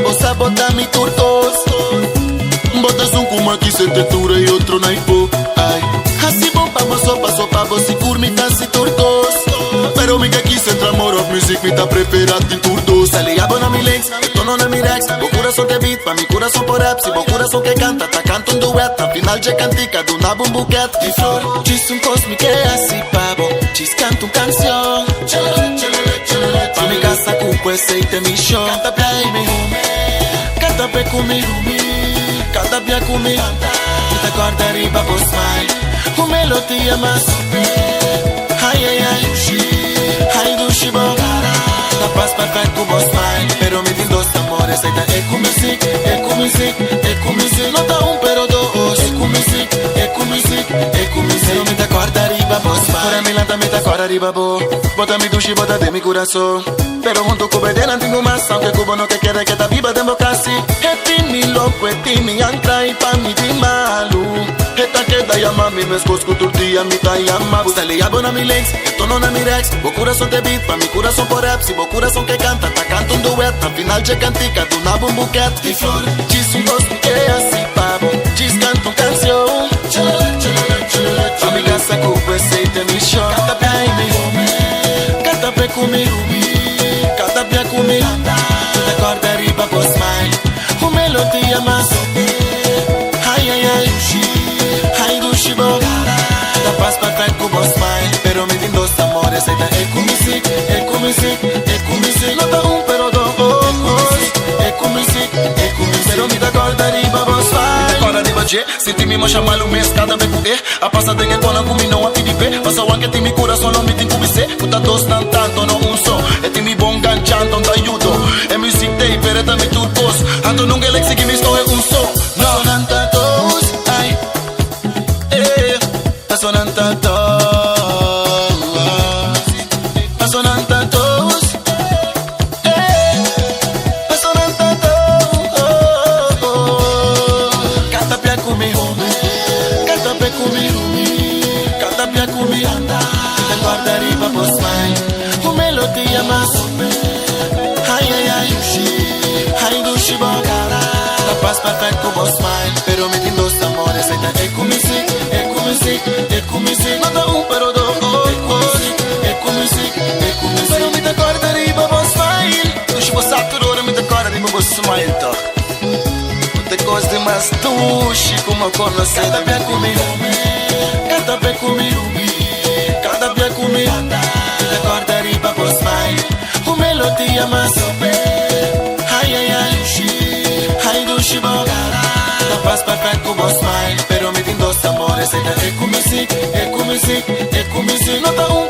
Você bota mi turcos. Botas um como aqui sem textura e outro na ipo. Ai, assim bom pa sopa você curmi tansi turcos. Pero mi que aqui sem amor of music mi tá preparado em turcos. Se liabo na mi links, tono na mi rex. Bo coração que beat, pa mi coração por rap. Se bo coração que canta, tá canta um duet. Na final de cantica, do nabo um buquete de flor. Diz cosmic que é assim pabo. Diz canta canção. Pa mi casa cupo e seite mi show. Canta play me home. Canta pe comigo Canta pia comigo Tu te guarda riba po smile Un melodia ma Ai ai ai Ai dushi bo La paz perfect po smile Pero mi din dos amores Sai da eco music Nota un pero dos Eco music Pero mi te guarda riba po smile Ora mi lanta mi te guarda riba po Bota mi dushi, bota de mi corazón Pero junto con bedena tengo más Aunque cubo no te quiere que te viva tengo casi Etimi loco, etimi ancra y pa mi di malu Eta queda llama mi mescos kuturtia mi ta llama Usted le llama a mi links, esto no na mi rex Bo corazón te beat, pa mi corazón por rap Si bo corazón que canta, ta canta un duet Al final je cantica, tu nabo un buquete di flor Diz gosto que é assim pavo Diz canta canção Pa mi casa cupo e seite mi show Canta bem mi home Canta bem comigo Canta bem comigo Tu te guarda riba po smile Un melodia mas Ai ai ai Ai dushi bo La paz perfect cubo smile Pero mi din dos amores Sai da eco music Nota un pero dos Eco music Pero mi te guarda riba po smile Mi te guarda riba je Senti-mi ma chamar o mês cada vez que A passada que cola comigo não a TDP Passa o anche ti mi corazón lo mi tin cubise Puta dos tan tanto no un so E ti mi bon ganchando te aiuto E music te pereta mi turcos Anto nunca lexi che mi sto e un so No sonanta tos Ai sonanta tos sonanta tos sonanta tos Canta pia comigo Canta pia comigo Canta pia comigo Te guarda riba po smile Un melodia mas Ai ai ai Ai dushi bo La paz perfect cubo smile Pero mi din dos amores Sai da eco music Nota un pero dos Eco music Pero mi te guarda riba po smile Dushi bo saturora mi te guarda riba po smile to Te costi mas dushi Como conoce Canta bem comigo Canta bem comigo Canta bem comigo Tu te guarda riba po smile Un melodia mas Ai ai ai Ai dushi bo La paz perfect cubo smile Pero mi din dos amores Sai da eco music Nota un